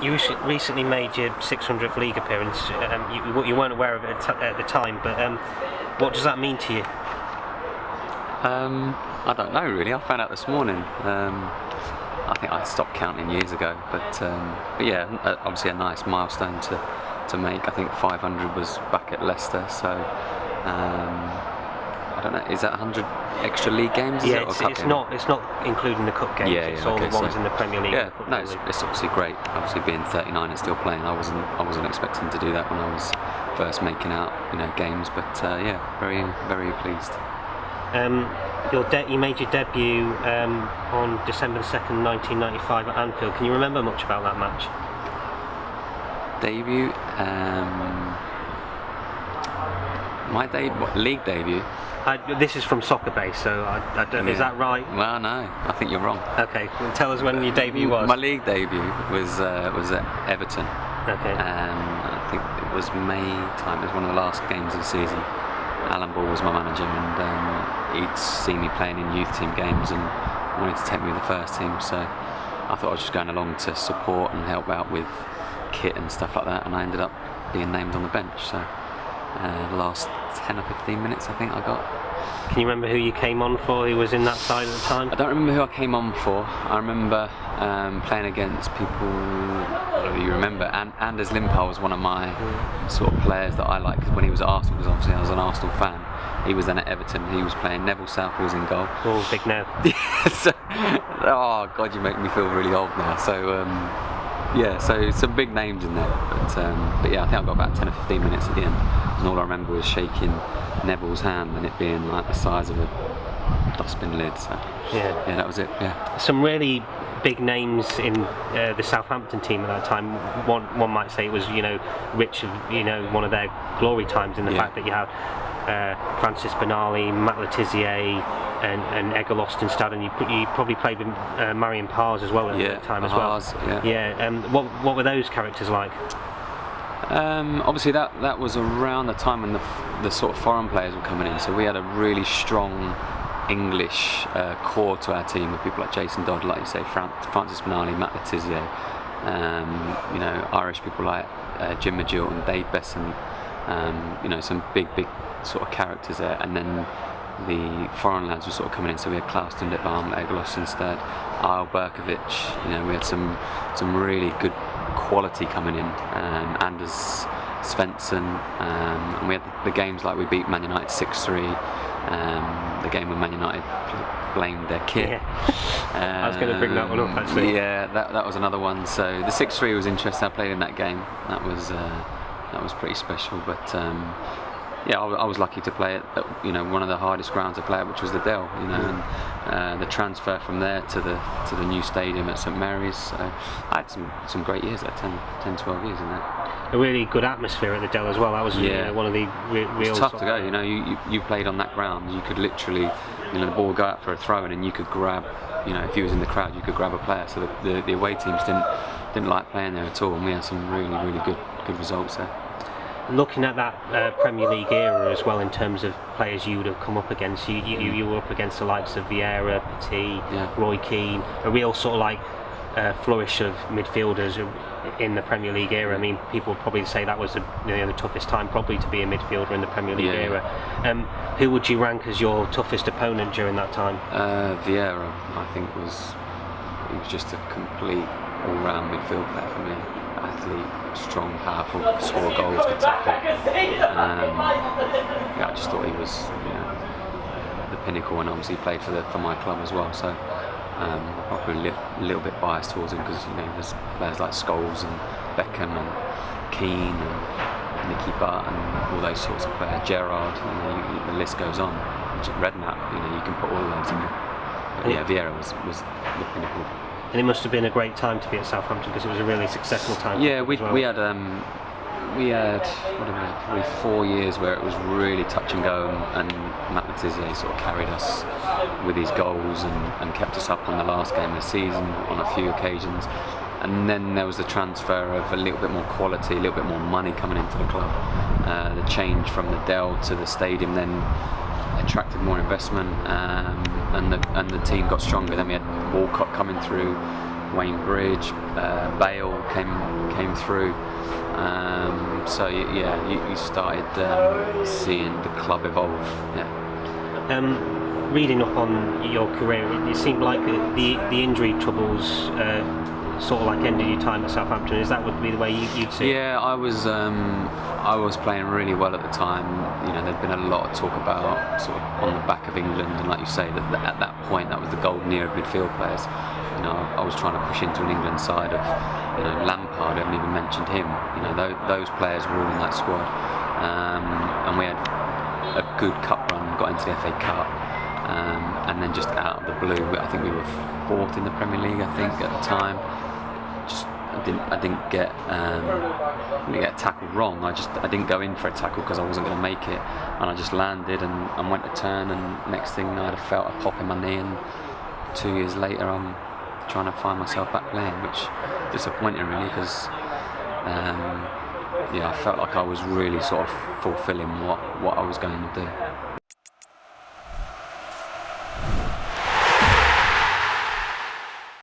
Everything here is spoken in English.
You recently made your 600th league appearance. You weren't aware of it at the time, but what does that mean to you? I don't know really. I found out this morning. I think I stopped counting years ago, but yeah, obviously a nice milestone to make. I think 500 was back at Leicester, so I don't know. Is that 100 extra league games? Yeah, it's not including the cup games. It's all the ones in the Premier League. Yeah, no, it's obviously great. Obviously, being 39 and still playing, I wasn't expecting to do that when I was first making out games. But yeah, very very pleased. You made your debut on December 2nd, 1995 at Anfield. Can you remember much about that match? Debut, my league debut. This is from Soccer Base, so I don't. Is that right? Well, no, I think you're wrong. Okay, well, tell us when your debut was. My league debut was at Everton. Okay. I think it was May time. It was one of the last games of the season. Alan Ball was my manager, and he'd seen me playing in youth team games and wanted to take me with the first team. So I thought I was just going along to support and help out with kit and stuff like that, and I ended up being named on the bench. So the last 10 or 15 minutes I think I got. Can you remember who you came on for, who was in that side at the time? I don't remember who I came on for. I remember playing against people, whatever you remember, and Anders Limpar was one of my sort of players that I liked when he was at Arsenal, because obviously I was an Arsenal fan. He was then at Everton, he was playing. Neville Southall was in goal. Oh, big Nev. Oh God, you make me feel really old now. So yeah, so some big names in there, but yeah, I think I got about 10 or 15 minutes at the end, and all I remember was shaking Neville's hand and it being like the size of a dustbin lid. So yeah, that was it. Yeah. Some really big names in the Southampton team at that time. One might say it was Rich, one of their glory times in the fact that you had Francis Benali, Matt Letizia, and Egger Lostenstad, and you probably played with Marion Pars as well at that time as well. What were those characters like? Obviously that was around the time when the sort of foreign players were coming in, so we had a really strong English core to our team with people like Jason Dodd, like you say, Francis Benali, Matt Letizia, Irish people like Jim Magill and Dave Besson, some big sort of characters there, and then the foreign lads were sort of coming in, so we had Klaus Dundetbaum, Egger Lostenstad, Isle Berkovic, we had some really good quality coming in, Anders Svensson, and we had the games like we beat Man United 6-3, the game when Man United blamed their kit. I was going to bring that one up actually. Yeah, that was another one. So the 6-3 was interesting. I played in that game. That was pretty special. But yeah, I was lucky to play at one of the hardest grounds to play at, which was the Dell. And the transfer from there to the new stadium at St Mary's. So I had some great years there, 10, 12 years in there. A really good atmosphere at the Dell as well. That was one of the real. It's tough to go. You played on that ground. You could literally, the ball would go out for a throw, and then you could grab. If you was in the crowd, you could grab a player. So the away teams didn't like playing there at all, and we had some really good results there. Looking at that Premier League era as well, in terms of players you would have come up against, you were up against the likes of Vieira, Petit, Roy Keane, a real sort of like flourish of midfielders in the Premier League era. I mean, people would probably say that was the toughest time probably to be a midfielder in the Premier League era. Who would you rank as your toughest opponent during that time? Vieira, I think he was just a complete all-round midfield player for me. Athlete, strong, powerful, could score goals, could tackle. I just thought he was the pinnacle, and obviously he played for my club as well. So I'm probably a little bit biased towards him because there's players like Scholes and Beckham and Keane and Nicky Butt and all those sorts of players. Gerrard, the list goes on. Redknapp, you can put all of those in there. But yeah, Vieira was the pinnacle. And it must have been a great time to be at Southampton because it was a really successful time. Yeah, we had probably 4 years where it was really touch and go, and Matt Letizia sort of carried us with his goals and kept us up on the last game of the season on a few occasions. And then there was the transfer of a little bit more quality, a little bit more money coming into the club. The change from the Dell to the stadium then attracted more investment, and the team got stronger. Then we had Walcott coming through, Wayne Bridge, Bale came through. So yeah, you started seeing the club evolve. Yeah. Reading up on your career, it seemed like the injury troubles sort of like ended your time at Southampton. Is that would be the way you'd see it? Yeah, I was playing really well at the time. You know, there'd been a lot of talk about sort of on the back of England, and like you say, that at that point that was the golden era of midfield players. You know, I was trying to push into an England side of, you know, Lampard. I haven't even mentioned him. You know, those players were all in that squad, and we had a good cup run, got into the FA Cup, and then just out of the blue, I think we were 4th in the Premier League. I think at the time. I didn't get tackled wrong. I didn't go in for a tackle because I wasn't going to make it, and I just landed and went to turn, and next thing I'd have felt a pop in my knee, and 2 years later I'm trying to find myself back playing, which is disappointing really, because I felt like I was really sort of fulfilling what I was going to do.